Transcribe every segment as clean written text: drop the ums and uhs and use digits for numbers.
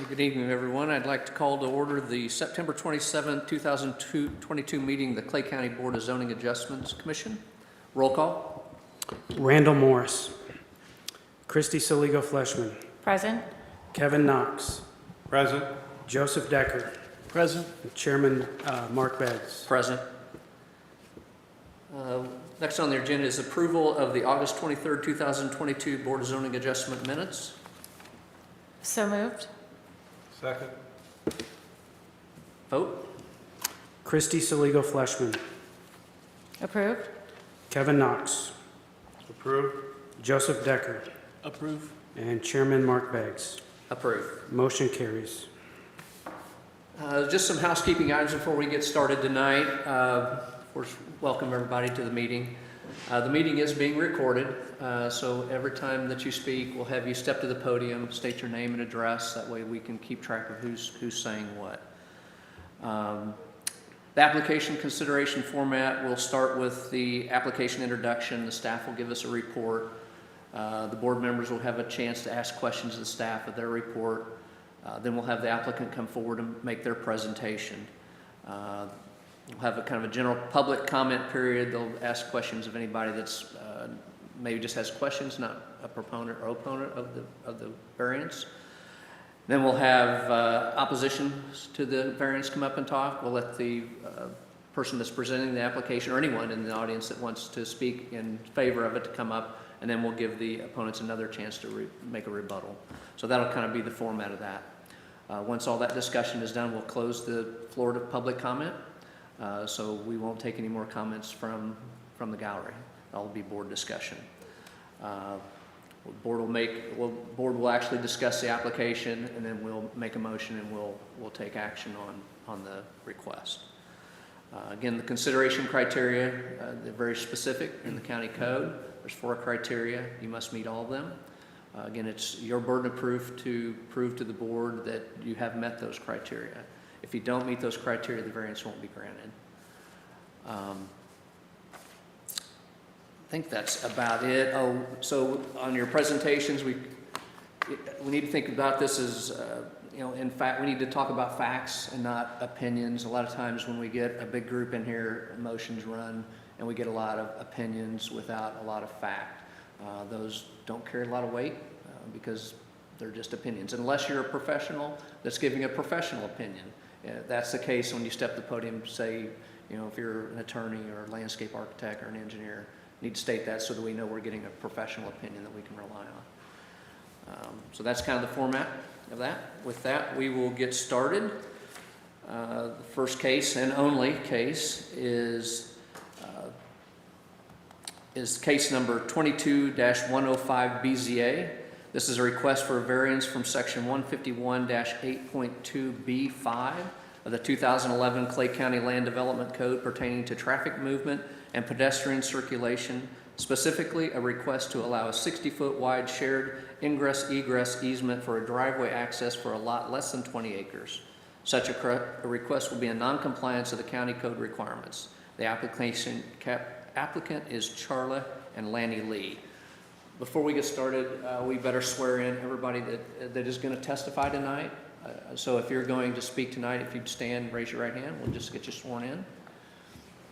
Good evening, everyone. I'd like to call to order the September 27, 2022 meeting of the Clay County Board of Zoning Adjustments Commission. Roll call. Randall Morris. Christy Saligo Fleshman. Present. Kevin Knox. Present. Joseph Decker. Present. Chairman Mark Beggs. Present. Next on the agenda is approval of the August 23, 2022 Board of Zoning Adjustment minutes. So moved. Second. Vote. Christy Saligo Fleshman. Approved. Kevin Knox. Approved. Joseph Decker. Approved. And Chairman Mark Beggs. Approved. Motion carries. Just some housekeeping items before we get started tonight. First, welcome everybody to the meeting. The meeting is being recorded, so every time that you speak, we'll have you step to the podium, state your name and address. That way we can keep track of who's saying what. The application consideration format will start with the application introduction. The staff will give us a report. The board members will have a chance to ask questions of the staff of their report. Then we'll have the applicant come forward and make their presentation. We'll have a kind of a general public comment period. They'll ask questions of anybody that's maybe just has questions, not a proponent or opponent of the variance. Then we'll have opposition to the variance come up and talk. We'll let the person that's presenting the application or anyone in the audience that wants to speak in favor of it to come up, and then we'll give the opponents another chance to make a rebuttal. So that'll kind of be the format of that. Once all that discussion is done, we'll close the floor to public comment. So we won't take any more comments from the gallery. That'll be board discussion. Board will actually discuss the application, and then we'll make a motion and we'll take action on the request. Again, the consideration criteria, they're very specific in the county code. There's 4 criteria. You must meet all of them. Again, it's your burden of proof to prove to the board that you have met those criteria. If you don't meet those criteria, the variance won't be granted. I think that's about it. Oh, so on your presentations, we need to think about this as, in fact, we need to talk about facts and not opinions. A lot of times when we get a big group in here, emotions run, and we get a lot of opinions without a lot of fact. Those don't carry a lot of weight because they're just opinions, unless you're a professional that's giving a professional opinion. That's the case when you step to the podium, say, if you're an attorney or a landscape architect or an engineer, you need to state that so that we know we're getting a professional opinion that we can rely on. So that's kind of the format of that. With that, we will get started. The first case and only case is case number 22-105 BZA. This is a request for a variance from section 151-8.2B5 of the 2011 Clay County Land Development Code pertaining to traffic movement and pedestrian circulation, specifically a request to allow a 60-foot wide shared ingress-egress easement for a driveway access for a lot less than 20 acres. Such a request will be in non-compliance of the county code requirements. The applicant is Charla and Lanny Lee. Before we get started, we better swear in everybody that is going to testify tonight. So if you're going to speak tonight, if you'd stand, raise your right hand. We'll just get you sworn in. Is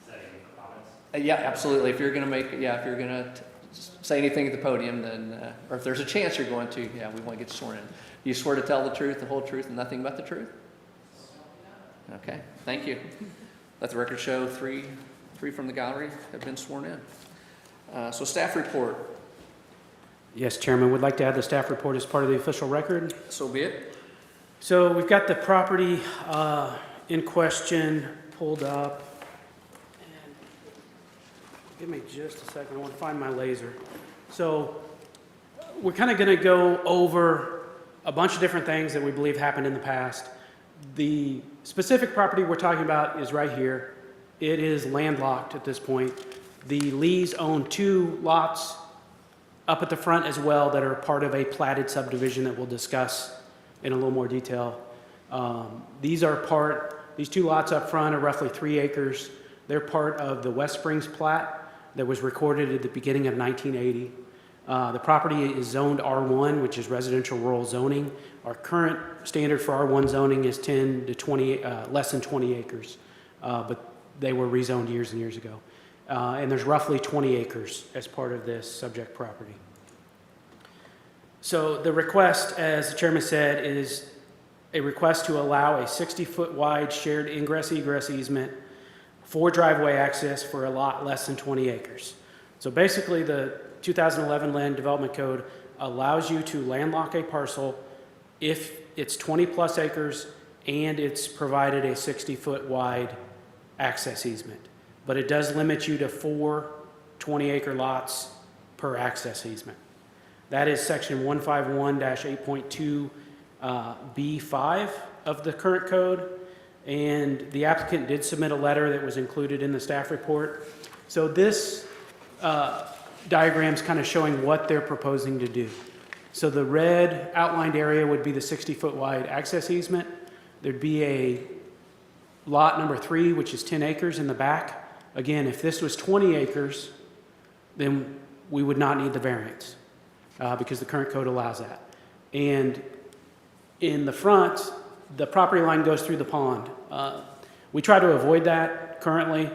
that any comments? Yeah, absolutely. If you're going to if you're going to say anything at the podium, then, or if there's a chance you're going to, we want to get you sworn in. You swear to tell the truth, the whole truth, and nothing but the truth? Okay, thank you. Let the record show three from the gallery have been sworn in. So staff report. Yes, Chairman. Would like to add the staff report as part of the official record. So be it. So we've got the property in question pulled up. And give me just a second. I want to find my laser. So we're kind of going to go over a bunch of different things that we believe happened in the past. The specific property we're talking about is right here. It is landlocked at this point. The Lees own 2 lots up at the front as well that are part of a platted subdivision that we'll discuss in a little more detail. These 2 lots up front are roughly 3 acres. They're part of the West Springs plat that was recorded at the beginning of 1980. The property is zoned R1, which is residential rural zoning. Our current standard for R1 zoning is 10 to 20, less than 20 acres, but they were rezoned years and years ago. And there's roughly 20 acres as part of this subject property. So the request, as the chairman said, is a request to allow a 60-foot wide shared ingress-egress easement for driveway access for a lot less than 20 acres. So basically, the 2011 Land Development Code allows you to landlock a parcel if it's 20-plus acres and it's provided a 60-foot wide access easement. But it does limit you to 4 20-acre lots per access easement. That is section 151-8.2 B5 of the current code, and the applicant did submit a letter that was included in the staff report. So this diagram's kind of showing what they're proposing to do. So the red outlined area would be the 60-foot wide access easement. There'd be a lot number 3, which is 10 acres in the back. Again, if this was 20 acres, then we would not need the variance because the current code allows that. And in the front, the property line goes through the pond. We try to avoid that currently,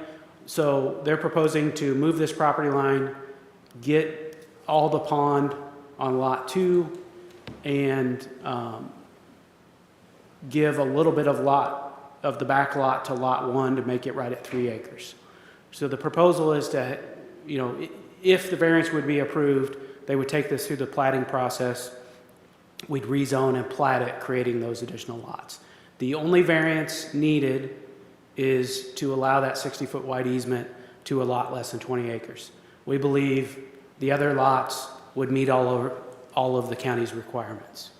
so they're proposing to move this property line, get all the pond on lot 2, and give a little bit of the back lot to lot 1 to make it right at 3 acres. So the proposal is to, if the variance would be approved, they would take this through the platting process. We'd rezone and plat it, creating those additional lots. The only variance needed is to allow that 60-foot wide easement to a lot less than 20 acres. We believe the other lots would meet all of the county's requirements.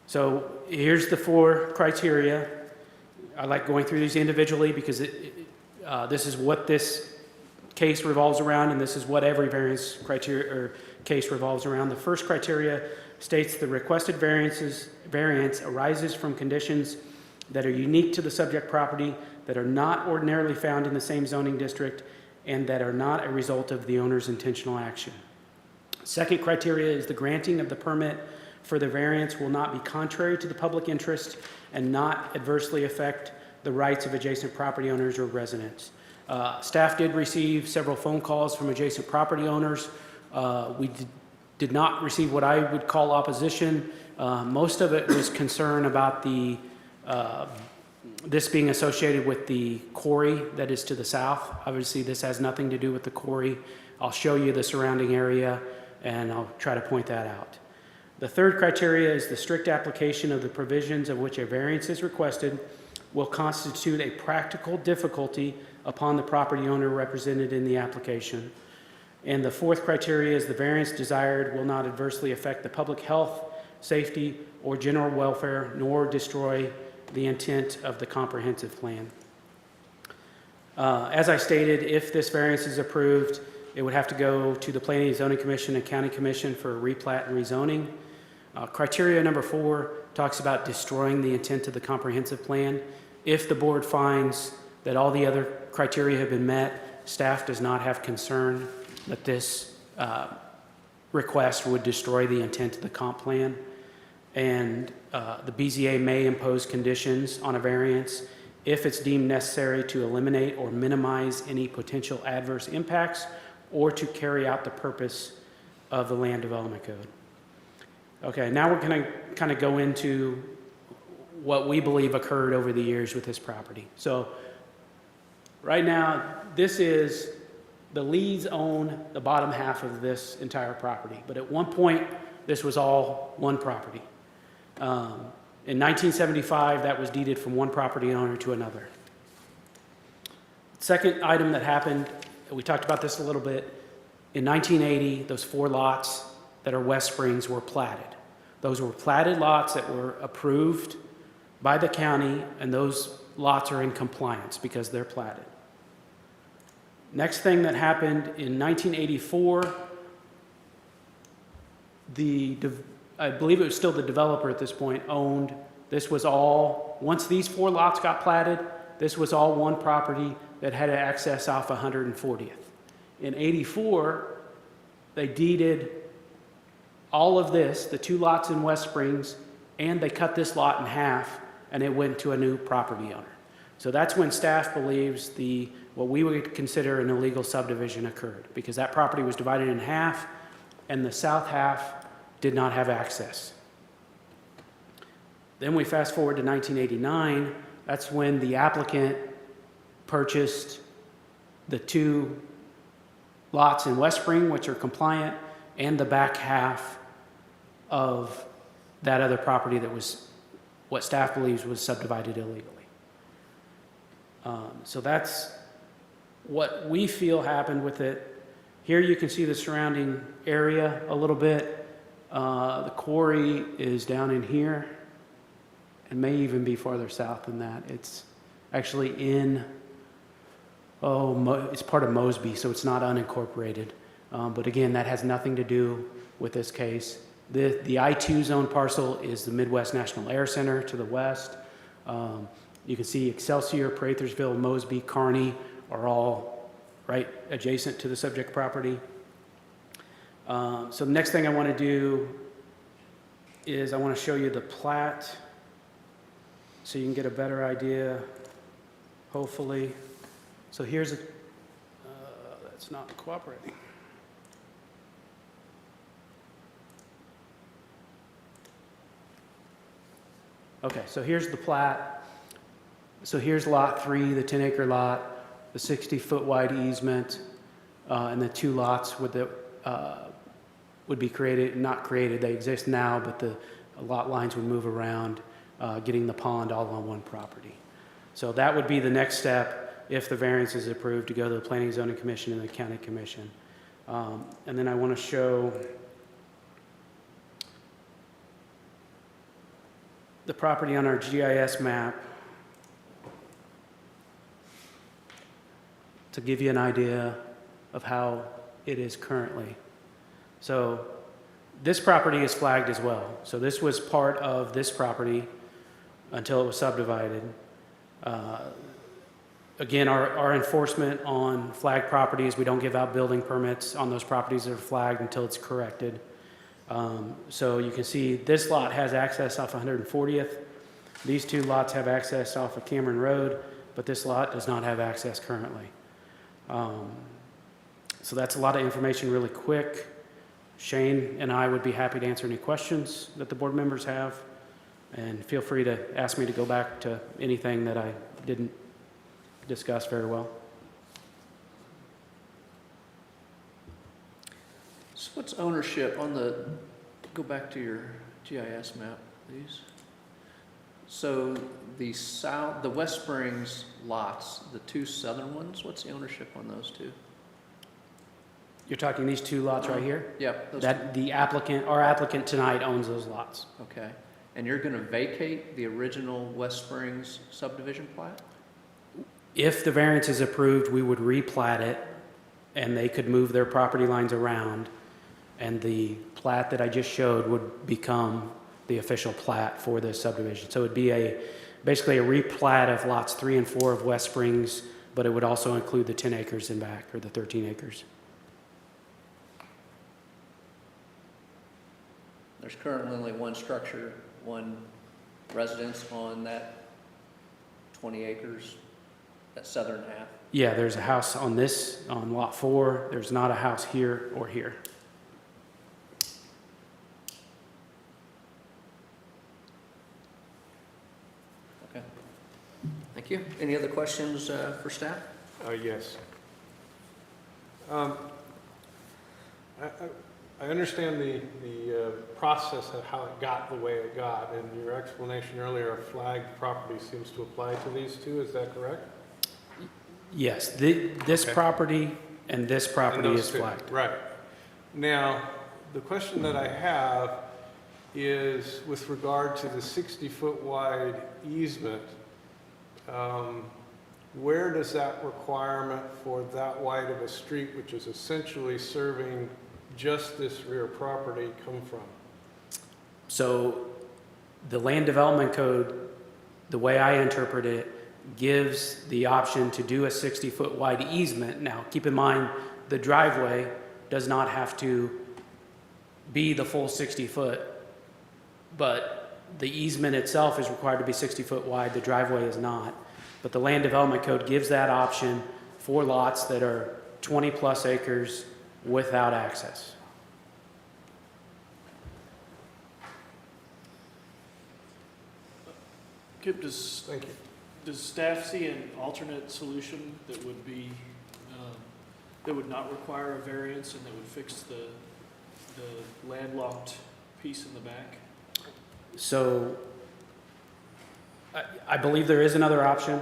So here's the 4 criteria. I like going through these individually because this is what this case revolves around, and this is what every variance criteria or case revolves around. The first criteria states the requested variance arises from conditions that are unique to the subject property, that are not ordinarily found in the same zoning district, and that are not a result of the owner's intentional action. Second criteria is the granting of the permit for the variance will not be contrary to the public interest and not adversely affect the rights of adjacent property owners or residents. Staff did receive several phone calls from adjacent property owners. We did not receive what I would call opposition. Most of it was concern about this being associated with the quarry that is to the south. Obviously, this has nothing to do with the quarry. I'll show you the surrounding area, and I'll try to point that out. The third criteria is the strict application of the provisions of which a variance is requested will constitute a practical difficulty upon the property owner represented in the application. And the fourth criteria is the variance desired will not adversely affect the public health, safety, or general welfare, nor destroy the intent of the comprehensive plan. As I stated, if this variance is approved, it would have to go to the Planning and Zoning Commission and County Commission for a replat and rezoning. Criteria number 4 talks about destroying the intent of the comprehensive plan. If the board finds that all the other criteria have been met, staff does not have concern that this request would destroy the intent of the comp plan. And the BZA may impose conditions on a variance if it's deemed necessary to eliminate or minimize any potential adverse impacts or to carry out the purpose of the Land Development Code. Okay, now we're going to kind of go into what we believe occurred over the years with this property. So right now, this is the Lees own the bottom half of this entire property. But at one point, this was all one property. In 1975, that was deeded from one property owner to another. Second item that happened, we talked about this a little bit, in 1980, those 4 lots that are West Springs were platted. Those were platted lots that were approved by the county, and those lots are in compliance because they're platted. Next thing that happened in 1984, I believe it was still the developer at this point, owned, this was all, once these 4 lots got platted, this was all one property that had access off 140th. In 84, they deeded all of this, the 2 lots in West Springs, and they cut this lot in half, and it went to a new property owner. So that's when staff believes what we would consider an illegal subdivision occurred, because that property was divided in half, and the south half did not have access. Then we fast forward to 1989. That's when the applicant purchased the 2 lots in West Spring, which are compliant, and the back half of that other property that was what staff believes was subdivided illegally. So that's what we feel happened with it. Here you can see the surrounding area a little bit. The quarry is down in here and may even be farther south than that. It's actually in, it's part of Mosby, so it's not unincorporated. But again, that has nothing to do with this case. The I-2 zone parcel is the Midwest National Air Center to the west. You can see Excelsior, Prathersville, Mosby, Kearney are all right adjacent to the subject property. So the next thing I want to do is I want to show you the plat so you can get a better idea, hopefully. So here's that's not cooperating. Okay, so here's the plat. So here's lot 3, the 10-acre lot, the 60-foot wide easement, and the 2 lots would be created, not created, they exist now, but the lot lines would move around, getting the pond all on one property. So that would be the next step if the variance is approved, to go to the Planning and Zoning Commission and the County Commission. And then I want to show the property on our GIS map to give you an idea of how it is currently. So this property is flagged as well. So this was part of this property until it was subdivided. Again, our enforcement on flagged properties, we don't give out building permits on those properties that are flagged until it's corrected. So you can see this lot has access off 140th. These 2 lots have access off of Cameron Road, but this lot does not have access currently. So that's a lot of information really quick. Shane and I would be happy to answer any questions that the board members have, and feel free to ask me to go back to anything that I didn't discuss very well. So what's ownership on go back to your GIS map, please. So the West Springs lots, the 2 southern ones, what's the ownership on those 2? You're talking these 2 lots right here? Yep. That our applicant tonight owns those lots. Okay. And you're going to vacate the original West Springs subdivision plat? If the variance is approved, we would replat it, and they could move their property lines around, and the plat that I just showed would become the official plat for this subdivision. So it would be basically a replat of lots 3 and 4 of West Springs, but it would also include the 10 acres in back, or the 13 acres. There's currently only one structure, one residence on that 20 acres, that southern half. Yeah, there's a house on lot 4. There's not a house here or here. Okay. Thank you. Any other questions for staff? Yes. I understand the process of how it got the way it got, and your explanation earlier of flagged property seems to apply to these 2, is that correct? Yes, this Okay. property and this property And is those 2, flagged. Right. Now, the question that I have is with regard to the 60-foot wide easement, where does that requirement for that wide of a street, which is essentially serving just this rear property, come from? So the Land Development Code, the way I interpret it, gives the option to do a 60-foot wide easement. Now, keep in mind, the driveway does not have to be the full 60 foot, but the easement itself is required to be 60 foot wide, the driveway is not. But the Land Development Code gives that option for lots that are 20 plus acres without access. Kip, does Thank you. staff see an alternate solution that would be, that would not require a variance and that would fix the landlocked piece in the back? So I believe there is another option.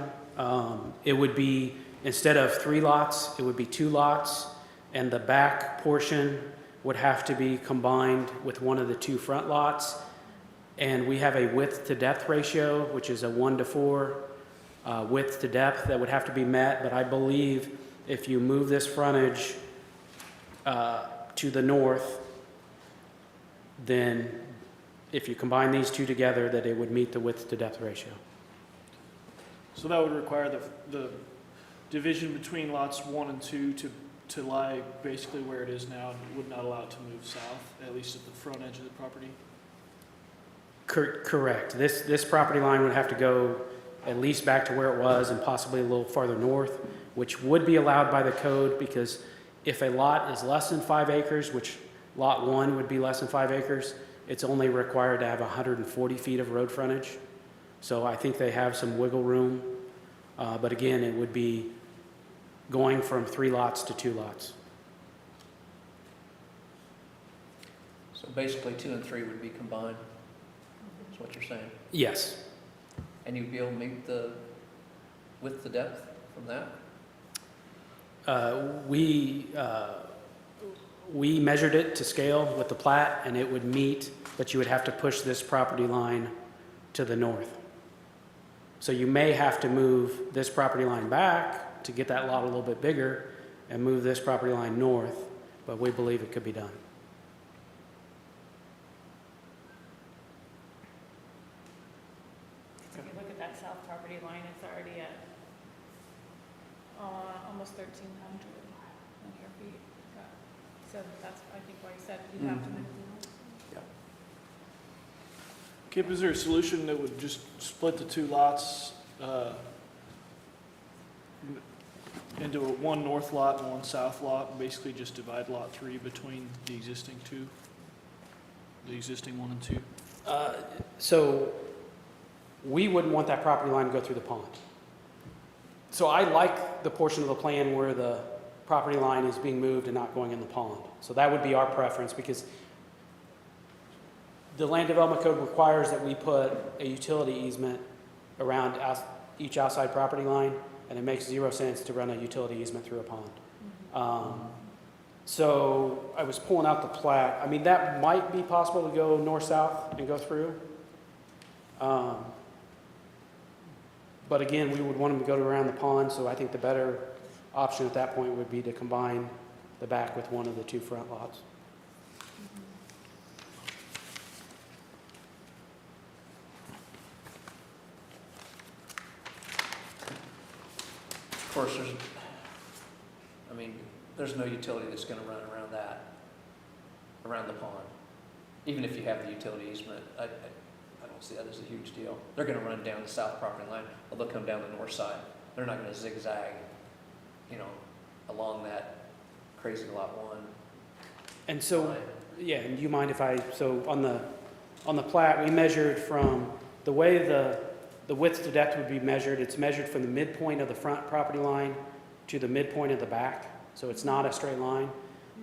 It would be, instead of 3 lots, it would be 2 lots, and the back portion would have to be combined with one of the 2 front lots. And we have a width to depth ratio, which is a 1:4 width to depth that would have to be met. But I believe if you move this frontage to the north, then if you combine these 2 together, that it would meet the width to depth ratio. So that would require the division between lots 1 and 2 to lie basically where it is now and would not allow it to move south, at least at the front edge of the property? Correct. This property line would have to go at least back to where it was and possibly a little farther north, which would be allowed by the code, because if a lot is less than 5 acres, which lot 1 would be less than 5 acres, it's only required to have 140 feet of road frontage. So I think they have some wiggle room. But again, it would be going from 3 lots to 2 lots. So basically 2 and 3 would be combined, is what you're saying? Yes. And you'd be able to meet the width to depth from that? We measured it to scale with the plat, and it would meet, but you would have to push this property line to the north. So you may have to move this property line back to get that lot a little bit bigger and move this property line north, but we believe it could be done. If you look at that south property line, it's already at almost 1,300 linear feet. So that's, I think, why you said you'd have to move the Kip, is there a solution that would just split the 2 lots into one north lot and one south lot, and basically just divide lot 3 between the existing 2? The existing 1 and 2? So we wouldn't want that property line to go through the pond. So I like the portion of the plan where the property line is being moved and not going in the pond. So that would be our preference, because the Land Development Code requires that we put a utility easement around each outside property line, and it makes 0 sense to run a utility easement through a pond. So I was pulling out the plat. I mean, that might be possible to go north-south and go through. But again, we would want them to go around the pond, so I think the better option at that point would be to combine the back with one of the 2 front lots. Of course, there's no utility that's gonna run around that, around the pond. Even if you have the utility easement, I don't see that as a huge deal. They're gonna run down the south property line, or they'll come down the north side. They're not gonna zigzag, along that crazy lot 1 And so, line. yeah, and do you mind if so on the plat, we measured from the way the width to depth would be measured, it's measured from the midpoint of the front property line to the midpoint of the back, so it's not a straight line.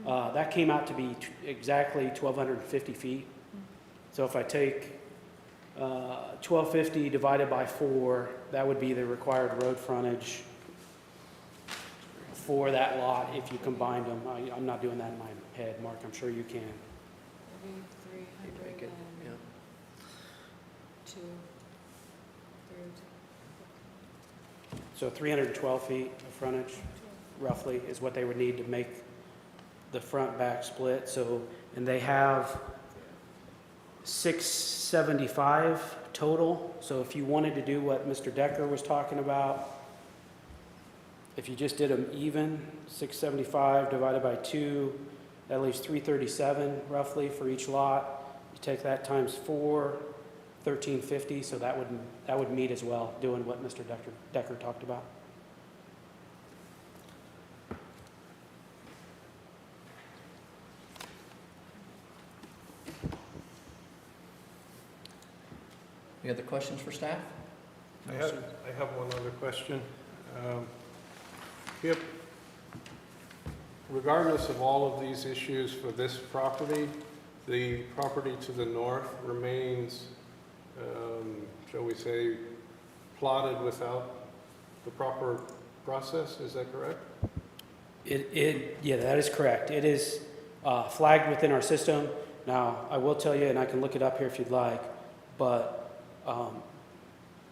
That came out to be exactly 1,250 feet. So if I take 1,250 divided by 4, that would be the required road frontage for that lot if you combined them. I'm not doing that in my head, Mark, I'm sure you can. Make it, yeah. 2 So 312 feet of frontage, roughly, is what they would need to make the front-back split. So, and they have 675 total. So if you wanted to do what Mr. Decker was talking about, if you just did them even, 675 divided by 2, That leaves 337 roughly for each lot. You take that times 4, 1350, so that would meet as well, doing what Mr. Decker talked about. Any other questions for staff? I have one other question. Kip, regardless of all of these issues for this property, the property to the north remains, shall we say, plotted without the proper process, is that correct? Yeah, that is correct. It is flagged within our system. Now, I will tell you, and I can look it up here if you'd like, but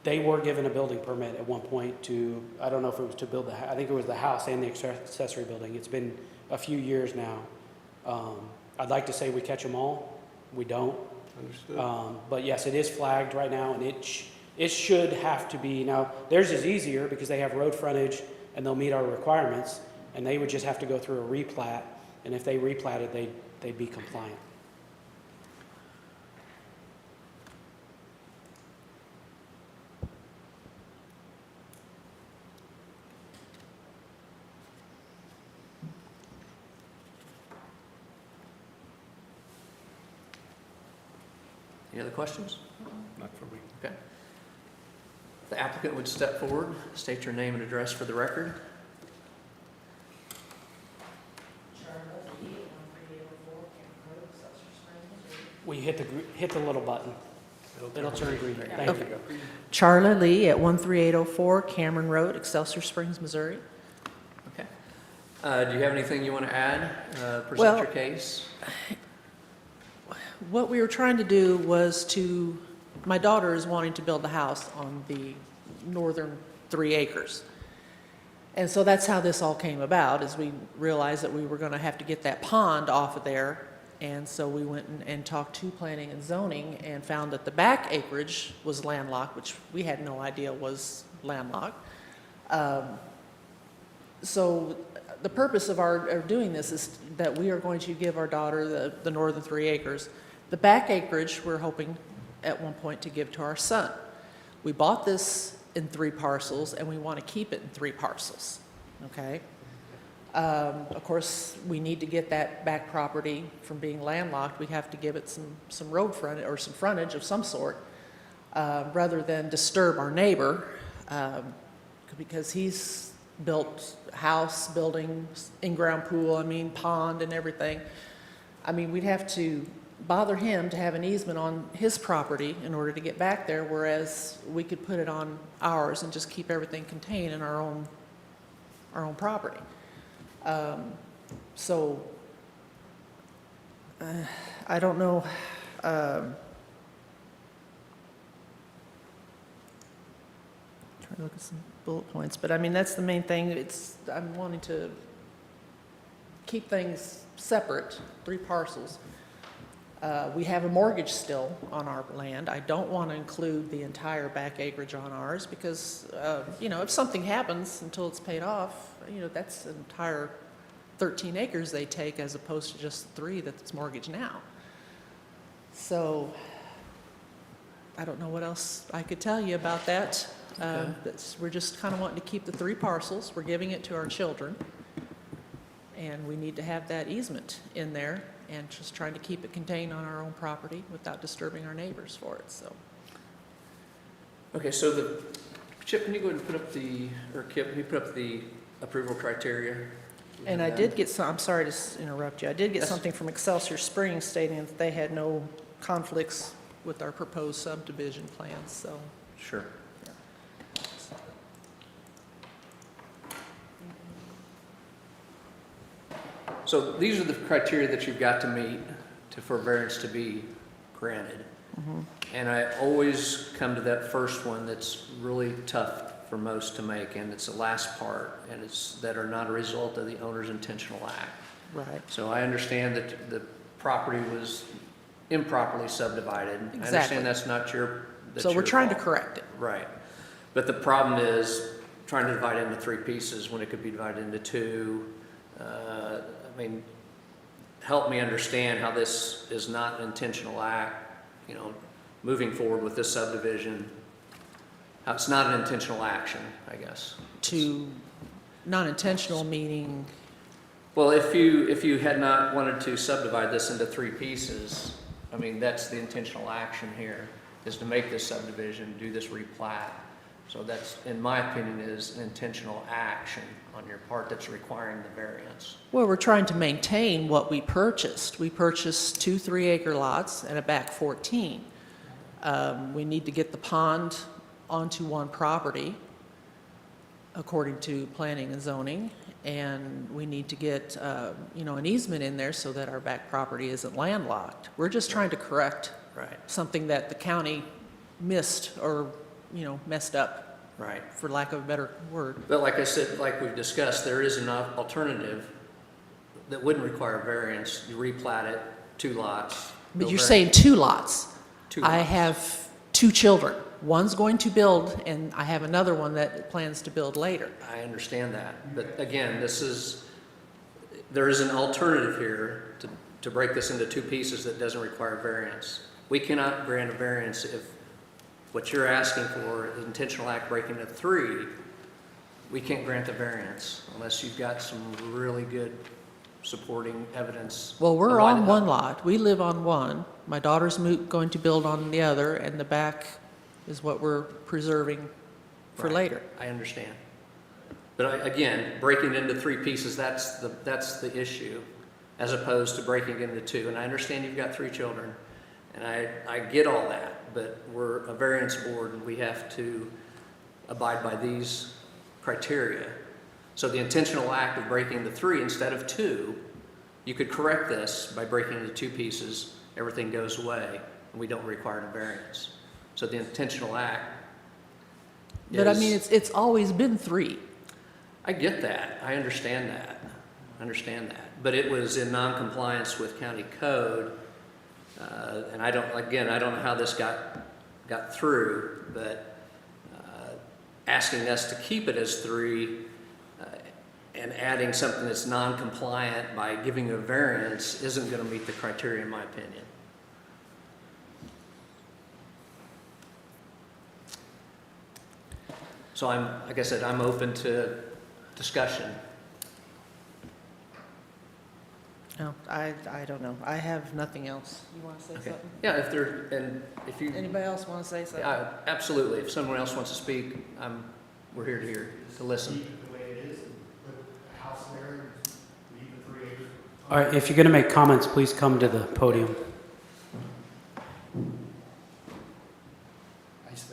they were given a building permit at one point to, I don't know if it was to build I think it was the house and the accessory building. It's been a few years now. I'd like to say we catch them all. We don't. Understood. But yes, it is flagged right now, and it should have to be. Now, theirs is easier because they have road frontage and they'll meet our requirements, and they would just have to go through a replat, and if they replatted, they'd be compliant. Any other questions? Not for me. Okay. The applicant would step forward, state your name and address for the record. We hit the little button. It'll turn green. Thank Okay. you. Charla Lee at 13804 Cameron Road, Excelsior Springs, Missouri. Okay. Do you have anything you want to add? Present Well- your case? What we were trying to do was my daughter is wanting to build a house on the northern 3 acres. And so that's how this all came about, is we realized that we were going to have to get that pond off of there. And so we went and talked to planning and zoning and found that the back acreage was landlocked, which we had no idea was landlocked. So the purpose of our doing this is that we are going to give our daughter the northern 3 acres. The back acreage, we're hoping at one point to give to our son. We bought this in 3 parcels, and we want to keep it in 3 parcels, okay? Of course, we need to get that back property from being landlocked. We have to give it some road frontage, or some frontage of some sort, rather than disturb our neighbor, because he's built house, building, in-ground pool, pond and everything. We'd have to bother him to have an easement on his property in order to get back there, whereas we could put it on ours and just keep everything contained in our own property. I don't know. Trying to look at some bullet points, but that's the main thing. I'm wanting to keep things separate, 3 parcels. We have a mortgage still on our land. I don't want to include the entire back acreage on ours because, if something happens until it's paid off, that's an entire 13 acres they take as opposed to just 3 that's mortgaged now. So I don't know what else I could tell you about that. Okay. We're just kind of wanting to keep the 3 parcels. We're giving it to our children. And we need to have that easement in there and just trying to keep it contained on our own property without disturbing our neighbors for it, so. Okay, so Chip, can you go ahead and Kip, can you put up the approval criteria? And I did get I'm sorry to interrupt you, I did get Yes. something from Excelsior Springs stating that they had no conflicts with our proposed subdivision plans, so. Sure. So these are the criteria that you've got to meet for variance to be granted. And I always come to that first one that's really tough for most to make, and it's the last part, and it's that are not a result of the owner's intentional act. Right. So I understand that the property was improperly subdivided. I Exactly. understand that's not your So we're trying to fault. correct it. Right. But the problem is trying to divide it into 3 pieces when it could be divided into 2. help me understand how this is not an intentional act, moving forward with this subdivision. How it's not an intentional action, I guess. To non-intentional meaning, Well, if you had not wanted to subdivide this into 3 pieces, I mean, that's the intentional action here, is to make this subdivision, do this replat. So that's, in my opinion, is an intentional action on your part that's requiring the variance. well, we're trying to maintain what we purchased. We purchased 2 3-acre lots and a back 14. We need to get the pond onto one property, according to planning and zoning, and we need to get, an easement in there so that our back property isn't landlocked. We're just trying to correct Right, something that the county missed or, messed up, right. for lack of a better word. But like I said, like we've discussed, there is an alternative that wouldn't require variance. You replat it, 2 lots. But no you're var- saying 2 lots. 2 I lots. have 2 children. One's going to build, and I have another one that plans to build later. I understand that, but again, there is an alternative here to break this into 2 pieces that doesn't require variance. We cannot grant a variance if what you're asking for is intentional act breaking into 3. We can't grant the variance unless you've got some really good supporting evidence. Well, we're of why on the- one lot. We live on one. My daughter's going to build on the other, and the back is what we're preserving for Right. later. I understand. But again, breaking it into 3 pieces, that's the issue, as opposed to breaking it into 2. And I understand you've got 3 children, and I get all that, but we're a variance board, and we have to abide by these criteria. So the intentional act of breaking into 3 instead of 2, you could correct this by breaking into 2 pieces, everything goes away, and we don't require a variance. So the intentional act But I is- mean, it's always been 3. I get that. I understand that. But it was in non-compliance with county code. And I don't know how this got through, but asking us to keep it as 3 and adding something that's non-compliant by giving a variance isn't going to meet the criteria, in my opinion. So like I said, I'm open to discussion. No, I don't know. I have nothing else. You want to say Okay. something? Yeah, if you, Anybody else want to say something? absolutely. If someone else wants to speak, we're here to listen. Keep it the way it is and put a house there and leave the 3 acres. All right, if you're going to make comments, please come to the podium.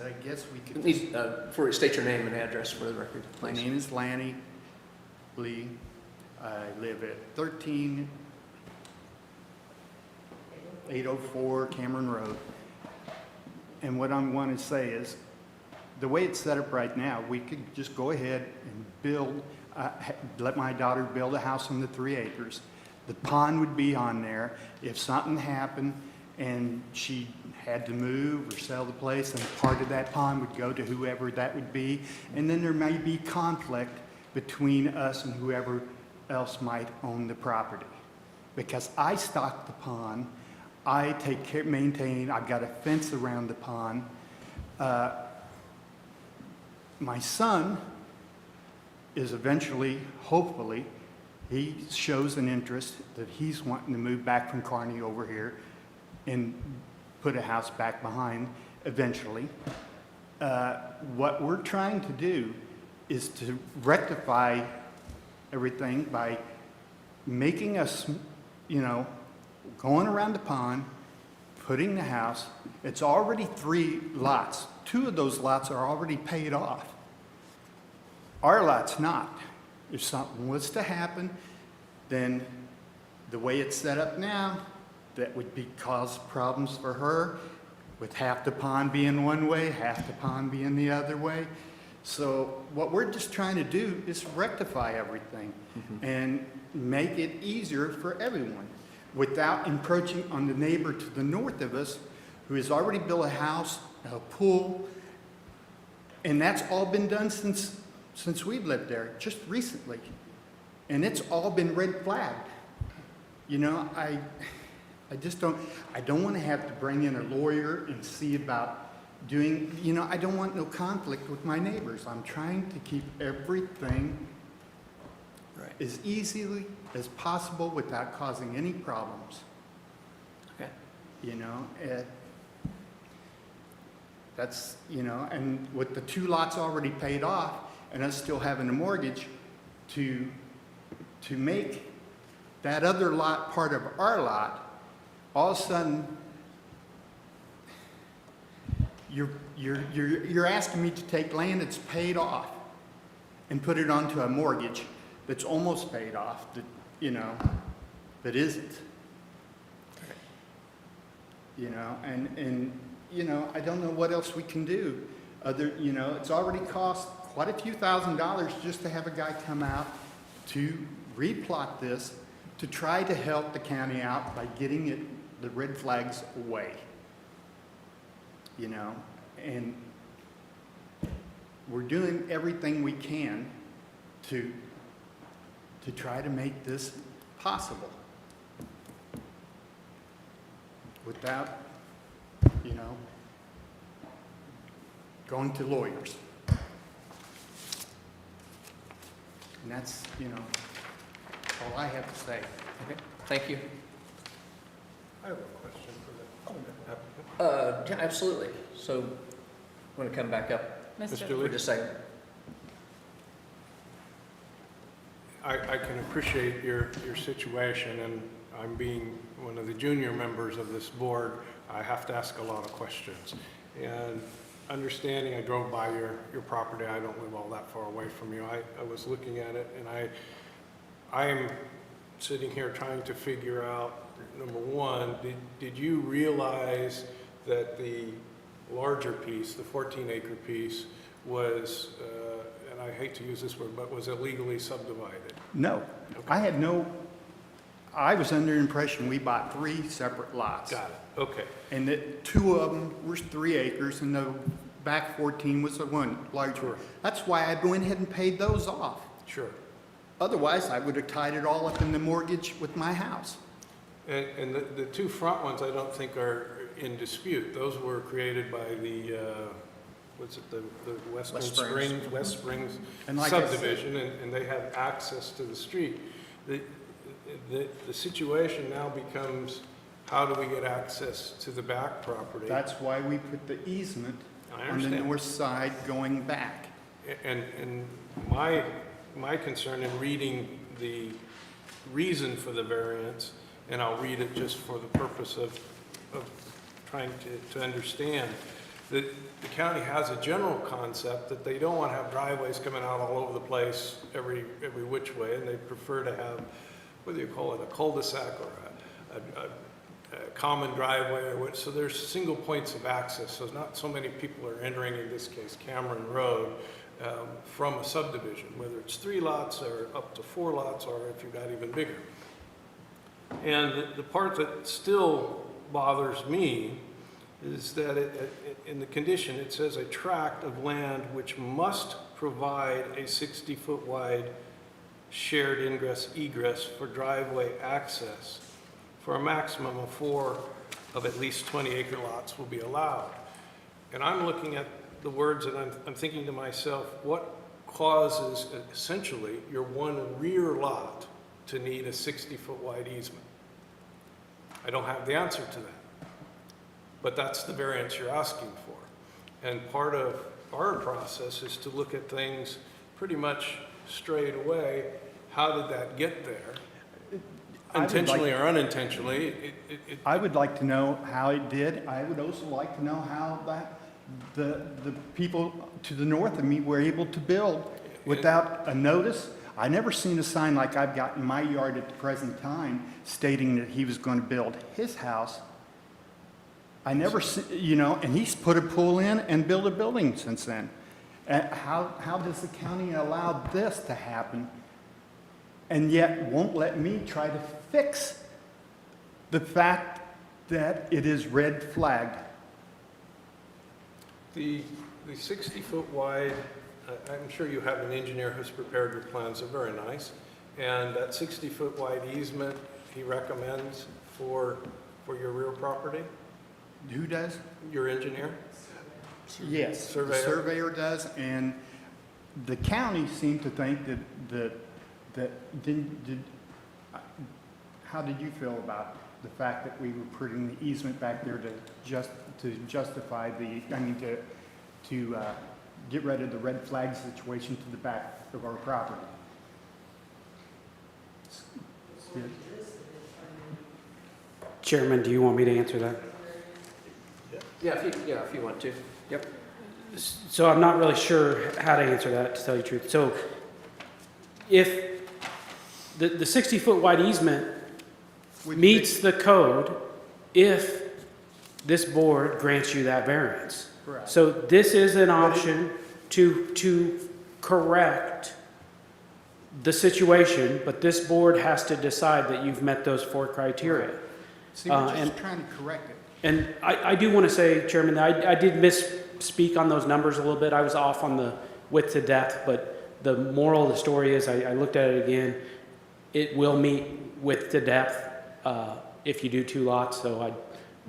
I guess we could. Please, before you state your name and address for the record, My please. name is Lanny Lee. I live at 13804 Cameron Road. And what I want to say is, the way it's set up right now, we could just go ahead and build, let my daughter build a house on the 3 acres. The pond would be on there. If something happened and she had to move or sell the place, then part of that pond would go to whoever that would be. And then there may be conflict between us and whoever else might own the property. Because I stock the pond, I take care, maintain, I've got a fence around the pond. My son is eventually, hopefully, he shows an interest that he's wanting to move back from Kearney over here and put a house back behind eventually. What we're trying to do is to rectify everything by making us, going around the pond, putting the house. It's already 3 lots. 2 of those lots are already paid off. Our lot's not. If something was to happen, then the way it's set up now, that would cause problems for her, with half the pond being one way, half the pond being the other way. So what we're just trying to do is rectify everything and make it easier for everyone without encroaching on the neighbor to the north of us, who has already built a house, a pool, and that's all been done since we've lived there, just recently. And it's all been red flagged. you know, I just don't, I don't want to have to bring in a lawyer and see about doing, you know, I don't want no conflict with my neighbors. I'm trying to keep everything Right. as easily as possible without causing any problems, Okay. you know? That's, you know, and with the 2 lots already paid off and us still having a mortgage to make that other lot part of our lot, all of a sudden, you're asking me to take land that's paid off and put it onto a mortgage that's almost paid off, that, you know, that isn't. You know, and, you know, I don't know what else we can do. You know, it's already cost quite a few $1,000s just to have a guy come out to replot this, to try to help the county out by getting the red flags away. You know, and we're doing everything we can to try to make this possible without, you know, going to lawyers. And that's, you know, all I have to say. Okay, thank you. I have a question for the applicant. Yeah, absolutely. So, want to come back up Mr. for Lee? just a second? I can appreciate your situation, and I'm being one of the junior members of this board, I have to ask a lot of questions. And understanding, I drove by your property, I don't live all that far away from you. I was looking at it, and I am sitting here trying to figure out, number one, did you realize that the larger piece, the 14-acre piece, was, and I hate to use this word, but was illegally subdivided? No, I was under the impression we bought 3 separate lots. Got it, okay. And that 2 of them were 3 acres and the back 14 was the one larger. Sure. That's why I went ahead and paid those off. Sure. Otherwise, I would have tied it all up in the mortgage with my house. And the 2 front ones I don't think are in dispute. Those were created by the, what's it, the West Springs And like I said- subdivision, and they have access to the street. The situation now becomes, how do we get access to the back property? That's why we put the easement I on the understand. north side going back. And my concern in reading the reason for the variance, and I'll read it just for the purpose of trying to understand, that the county has a general concept that they don't want to have driveways coming out all over the place every which way, and they prefer to have, what do you call it, a cul-de-sac or a common driveway, or what, so there's single points of access, so not so many people are entering, in this case, Cameron Road, from a subdivision, whether it's 3 lots or up to 4 lots, or if you got even bigger. And the part that still bothers me is that in the condition, it says a tract of land which must provide a 60-foot wide shared ingress egress for driveway access for a maximum of 4 of at least 20-acre lots will be allowed. And I'm looking at the words and I'm thinking to myself, what causes essentially your one rear lot to need a 60-foot wide easement? I don't have the answer to that, but that's the variance you're asking for. And part of our process is to look at things pretty much straight away. How did that get there? Intentionally or unintentionally? I would like to know how it did. I would also like to know how the people to the north of me were able to build without a notice. I never seen a sign like I've got in my yard at the present time stating that he was going to build his house. I never see, you know, and he's put a pool in and built a building since then. How does the county allow this to happen and yet won't let me try to fix the fact that it is red flagged? The 60-foot wide, I'm sure you have an engineer who's prepared your plans, they're very nice. And that 60-foot wide easement he recommends for your rear property? Who does? Your engineer? Yes, the Surveyor? surveyor does, and the county seemed to think how did you feel about the fact that we were putting the easement back there to justify to get rid of the red flag situation to the back of our property? Chairman, do you want me to answer that? Yeah, if you want to. Yep. So I'm not really sure how to answer that, to tell you the truth. So if the 60-foot wide easement meets the code if this board grants you that variance. Correct. So this is an option to correct the situation, but this board has to decide that you've met those 4 criteria. See, we're just and- trying to correct it. And I do want to say, Chairman, that I did misspeak on those numbers a little bit. I was off on the width to depth, but the moral of the story is I looked at it again. It will meet width to depth if you do 2 lots.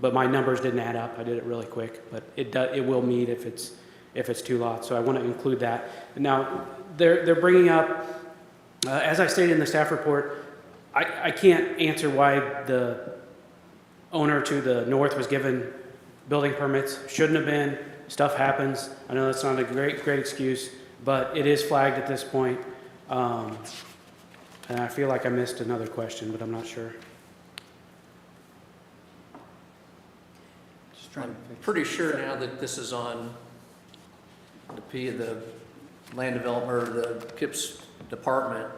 But my numbers didn't add up. I did it really quick, but it will meet if it's 2 lots. So I want to include that. Now they're bringing up, as I stated in the staff report, I can't answer why the owner to the north was given building permits. Shouldn't have been. Stuff happens. I know that's not a great excuse, but it is flagged at this point. And I feel like I missed another question, but I'm not sure. Just trying to fix it. Pretty sure now that this is on the land development, or the KIPS department,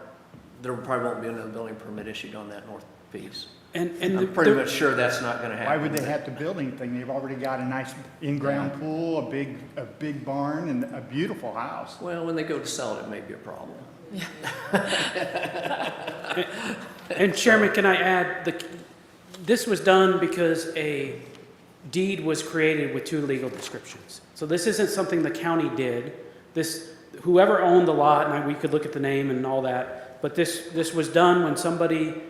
there probably won't be another building permit issued on that north piece. And I'm pretty much sure that's not gonna happen. Why would they have to build anything? They've already got a nice in-ground pool, a big barn, and a beautiful house. Well, when they go to sell it, it may be a problem. And Chairman, can I add, this was done because a deed was created with 2 legal descriptions. So this isn't something the county did. Whoever owned the lot, and we could look at the name and all that, but this was done when somebody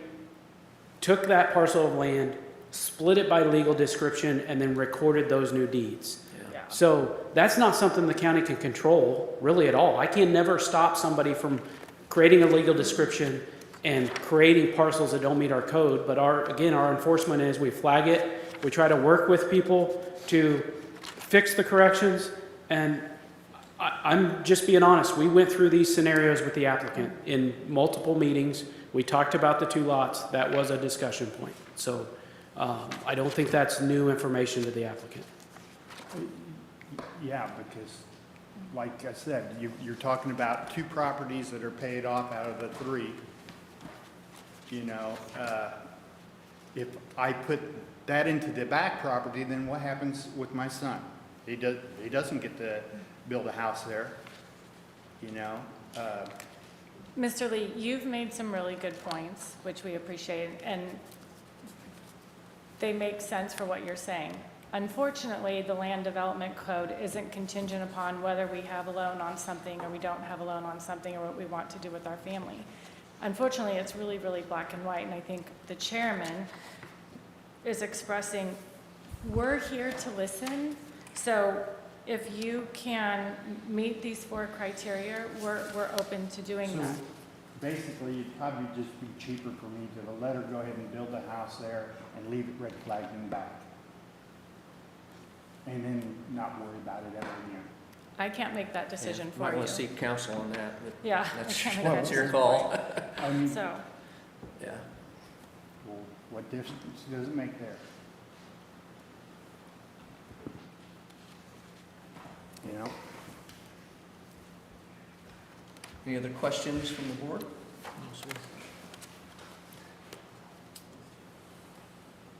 took that parcel of land, split it by legal description, and then recorded those new deeds. Yeah. So that's not something the county can control really at all. I can never stop somebody from creating a legal description and creating parcels that don't meet our code. But our enforcement is we flag it. We try to work with people to fix the corrections. And I'm just being honest. We went through these scenarios with the applicant in multiple meetings. We talked about the 2 lots. That was a discussion point. So I don't think that's new information to the applicant. Yeah, because, like I said, you're talking about 2 properties that are paid off out of the 3. You know, if I put that into the back property, then what happens with my son? He doesn't get to build a house there, you know? Mr. Lee, you've made some really good points, which we appreciate, and they make sense for what you're saying. Unfortunately, the land development code isn't contingent upon whether we have a loan on something or we don't have a loan on something, or what we want to do with our family. Unfortunately, it's really, really black and white, and I think the chairman is expressing, we're here to listen, so if you can meet these 4 criteria, we're open to doing So that. basically, it'd probably just be cheaper for me to let her go ahead and build a house there and leave it red flagged in the back. And then not worry about it ever again. I can't make that decision Might for you. want to seek counsel on that, but Yeah, I that's can't make that that's your decision call. I mean, So, Yeah. well, what difference does it make there? You know? Any other questions from the board?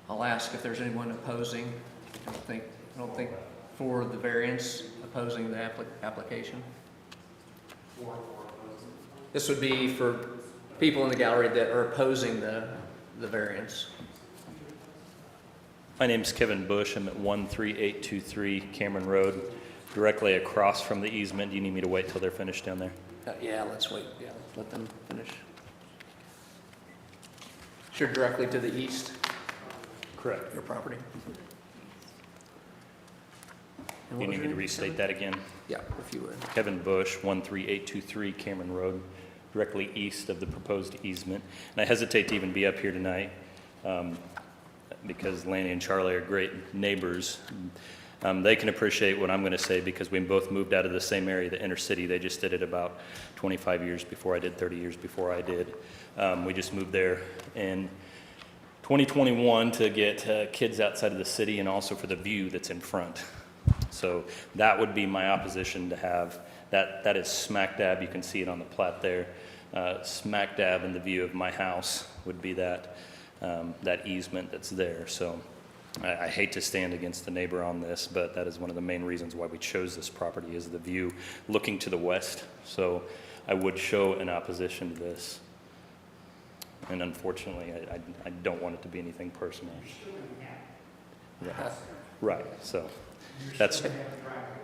I'll ask if there's anyone opposing. I don't think for the variance, opposing the application. This would be for people in the gallery that are opposing the variance. My name's Kevin Bush. I'm at 13823 Cameron Road, directly across from the easement. Do you need me to wait till they're finished down there? Yeah, let's wait. Yeah, let them finish. You're directly to the east, Correct. your property. And You what was need your me to name, restate Kevin? that again? Yeah, if you would. Kevin Bush, 13823 Cameron Road, directly east of the proposed easement. And I hesitate to even be up here tonight because Lanny and Charlie are great neighbors. They can appreciate what I'm going to say because we both moved out of the same area, the inner city. They just did it about 25 years before I did, 30 years before I did. We just moved there in 2021 to get kids outside of the city and also for the view that's in front. So that would be my opposition to have, that is smack dab, you can see it on the plat there, smack dab in the view of my house would be that easement that's there. So I hate to stand against the neighbor on this, but that is one of the main reasons why we chose this property is the view looking to the west. So I would show an opposition to this. And unfortunately, I don't want it to be anything personal. Right, so that's,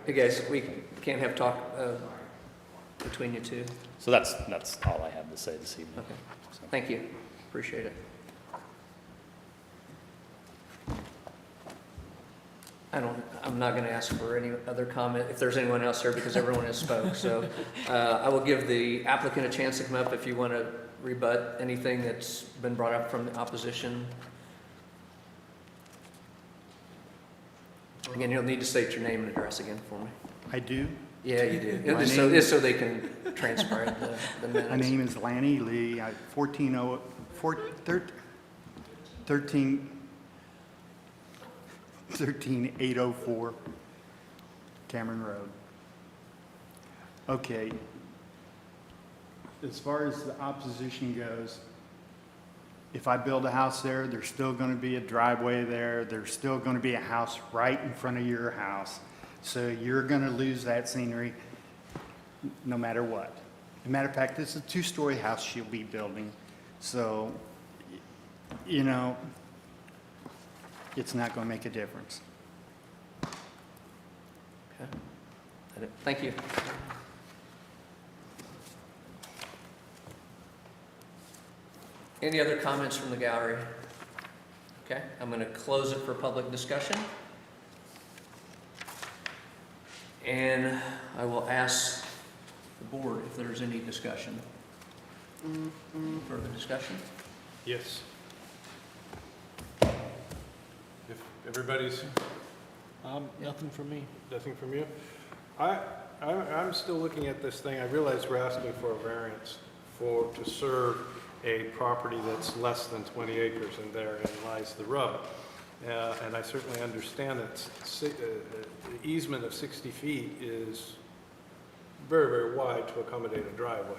Hey guys, we can't have talk between you two. so that's all I have to say this evening. Okay, thank you, appreciate it. I'm not going to ask for any other comment if there's anyone else here because everyone has spoke. So I will give the applicant a chance to come up if you want to rebut anything that's been brought up from the opposition. Again, you'll need to state your name and address again for me. I do. Yeah, you do. My Just name- so they can transcribe the minutes. My name is Lanny Lee, 13804 Cameron Road. Okay. As far as the opposition goes, if I build a house there, there's still going to be a driveway there. There's still going to be a house right in front of your house. So you're going to lose that scenery no matter what. As a matter of fact, this is a two-story house she'll be building. So, you know, it's not going to make a difference. Okay. Thank you. Any other comments from the gallery? Okay, I'm going to close it for public discussion. And I will ask the board if there's any discussion. Further discussion? Yes. If everybody's, Nothing from me. nothing from you? I'm still looking at this thing. I realize we're asking for a variance to serve a property that's less than 20 acres, and therein lies the rub. And I certainly understand that the easement of 60 feet is very, very wide to accommodate a driveway.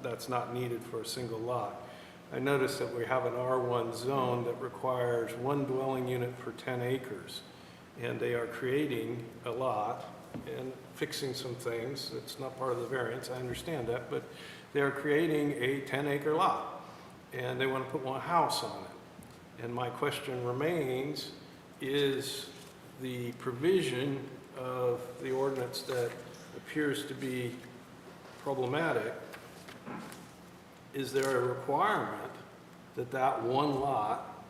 That's not needed for a single lot. I noticed that we have an R1 zone that requires one dwelling unit per 10 acres. And they are creating a lot and fixing some things. It's not part of the variance, I understand that, but they're creating a 10-acre lot. And they want to put one house on it. And my question remains, is the provision of the ordinance that appears to be problematic, is there a requirement that that one lot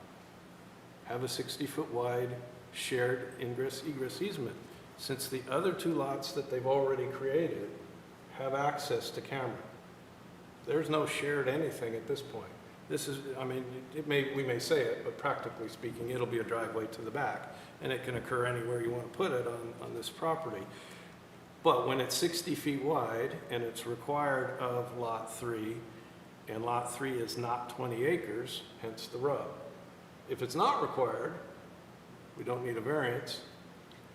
have a 60-foot wide shared ingress-egress easement, since the other two lots that they've already created have access to Cameron? There's no shared anything at this point. This is, I mean, we may say it, but practically speaking, it'll be a driveway to the back, and it can occur anywhere you want to put it on this property. But when it's 60 feet wide, and it's required of Lot 3, and Lot 3 is not 20 acres, hence the rub. If it's not required, we don't need a variance,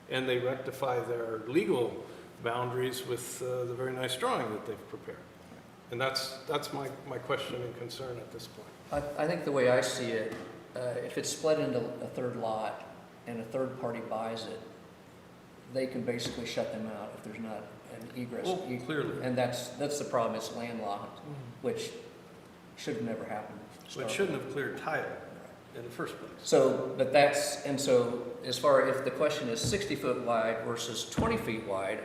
and they rectify their legal boundaries with the very nice drawing that they've prepared. And that's my question and concern at this point. I think the way I see it, if it's split into a third lot and a third party buys it, they can basically shut them out if there's not an egress. Well, clearly. And that's the problem, it's landlocked, which should have never happened. So it shouldn't have cleared title in the first place. So, but that's, and so as far, if the question is 60 foot wide versus 20 feet wide,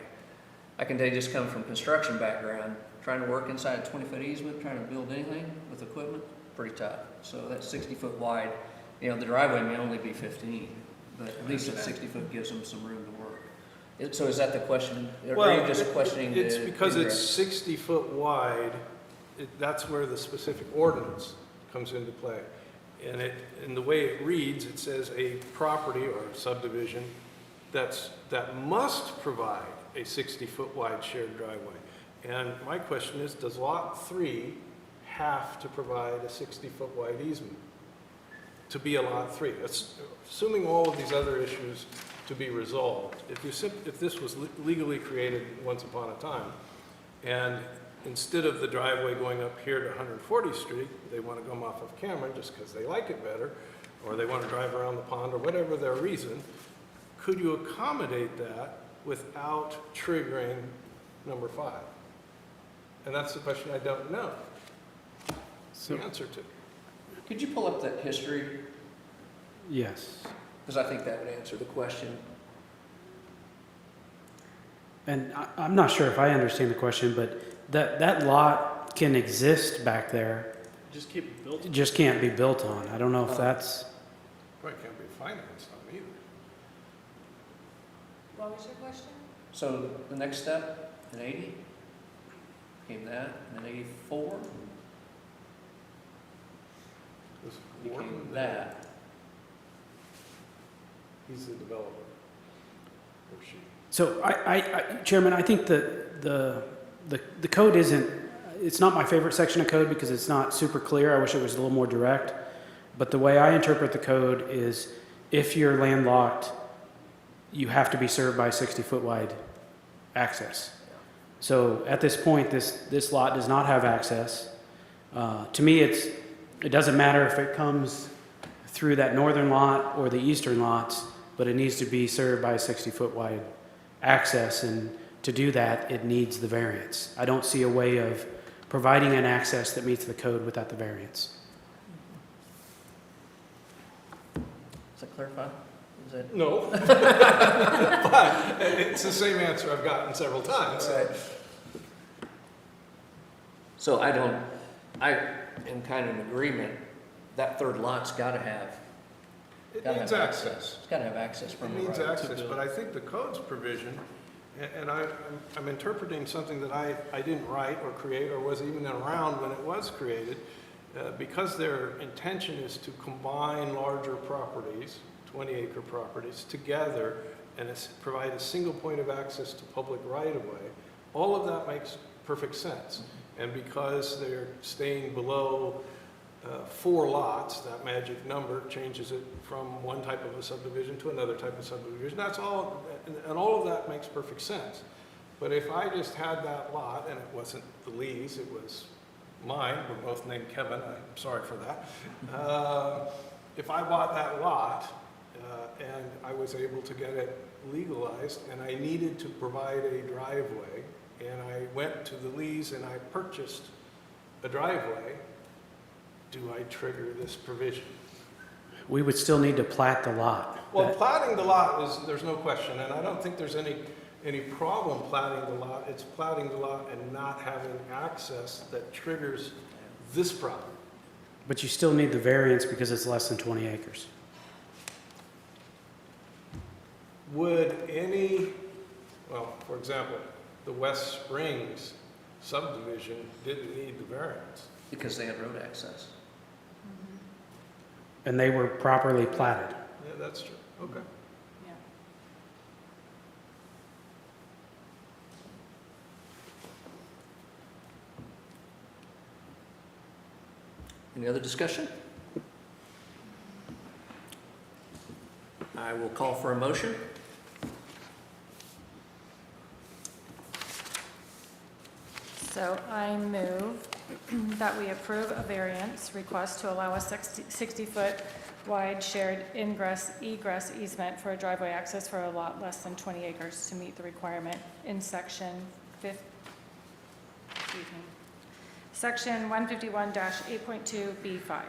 I can tell you, just come from construction background, trying to work inside a 20-foot easement, trying to build anything with equipment, pretty tough. So that's 60 foot wide. You know, the driveway may only be 15, but at least that 60 foot gives them some room to work. So is that the question? Or are you just questioning the? It's because it's ingress? 60 foot wide, that's where the specific ordinance comes into play. And in the way it reads, it says a property or subdivision that must provide a 60 foot wide shared driveway. And my question is, does lot 3 have to provide a 60 foot wide easement to be a lot 3? Assuming all of these other issues to be resolved, if this was legally created once upon a time, and instead of the driveway going up here to 140th Street, they want to come off of Cameron just because they like it better, or they want to drive around the pond, or whatever their reason, could you accommodate that without triggering number 5? And that's the question I don't know the answer to. Could you pull up that history? Yes. Because I think that would answer the question. And I'm not sure if I understand the question, but that lot can exist back there, Just keep it built. it just can't be built on. I don't know if that's, Probably can't be financed on either. What was your question? So the next step, in 80, came that, and then 84 This became Wharton, that. He's the developer. Or she. so Chairman, I think the code isn't, it's not my favorite section of code because it's not super clear. I wish it was a little more direct. But the way I interpret the code is if you're landlocked, you have to be served by 60 foot wide access. So at this point, this lot does not have access. To me, it doesn't matter if it comes through that northern lot or the eastern lots, but it needs to be served by 60 foot wide access. And to do that, it needs the variance. I don't see a way of providing an access that meets the code without the variance. Does that clarify? Is that? No. But it's the same answer I've gotten several times. Right. So I am kind of in agreement, that third lot's gotta have, It gotta needs have access. access. It's gotta have access It from the needs right. access, but I think the code's provision, and I'm interpreting something that I didn't write or create or was even around when it was created, because their intention is to combine larger properties, 20-acre properties, together and provide a single point of access to public right-of-way. All of that makes perfect sense. And because they're staying below 4 lots, that magic number changes it from one type of a subdivision to another type of subdivision. That's all, and all of that makes perfect sense. But if I just had that lot, and it wasn't the Lee's, it was mine, we're both named Kevin, I'm sorry for that. If I bought that lot, and I was able to get it legalized, and I needed to provide a driveway, and I went to the Lee's and I purchased a driveway, do I trigger this provision? We would still need to plat the lot. Well, platting the lot is, there's no question, and I don't think there's any problem platting the lot. It's platting the lot and not having access that triggers this problem. But you still need the variance because it's less than 20 acres. Would any, well, for example, the West Springs subdivision didn't need the variance. Because they had road access. And they were properly platted. Yeah, that's true, okay. Yeah. Any other discussion? I will call for a motion. So I move that we approve a variance request to allow a 60-foot wide shared ingress egress easement for a driveway access for a lot less than 20 acres to meet the requirement in section 151-8.2B5.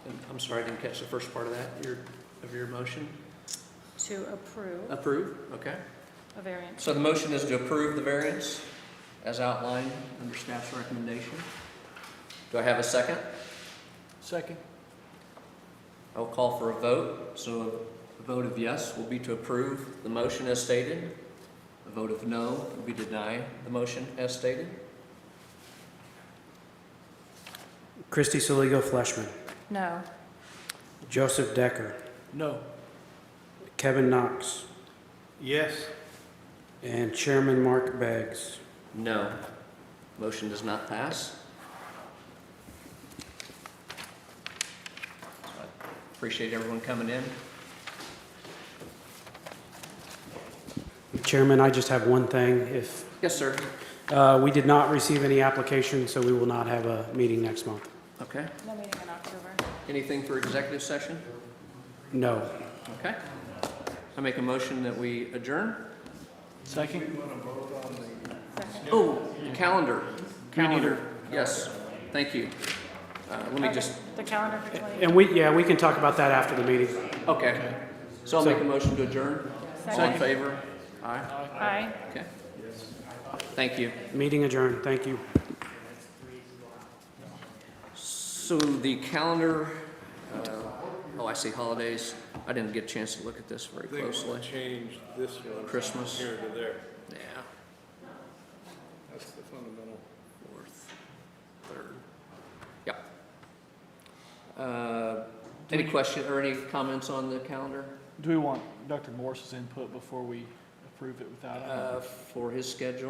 And I'm sorry, I didn't catch the first part of that, of your motion. To approve Approve, okay. a variance. So the motion is to approve the variance as outlined under staff's recommendation. Do I have a second? Second. I'll call for a vote. So a vote of yes will be to approve the motion as stated. A vote of no will be to deny the motion as stated. Christy Soligo Fleshman. No. Joseph Decker. No. Kevin Knox. Yes. And Chairman Mark Beggs. No. Motion does not pass. Appreciate everyone coming in. Chairman, I just have one thing. If Yes, sir. we did not receive any applications, so we will not have a meeting next month. Okay. No meeting in October. Anything for executive session? No. Okay. I make a motion that we adjourn. Second. Second. Oh, calendar. Calendar. Yes. Thank you. Let me Okay, just, the calendar for 20. And we can talk about that after the meeting. okay. So I'll make a motion to adjourn. All in Second. favor? Aye. Aye. Okay. Thank you. Meeting adjourned. Thank you. So the calendar, oh, I see holidays. I didn't get a chance to look at this very closely. Changed this one. Christmas. Here to there. Yeah, That's the fundamental. fourth, third. Yep. Any question or any comments on the calendar Do we want Dr. Morse's input before we approve it without him? for his schedule?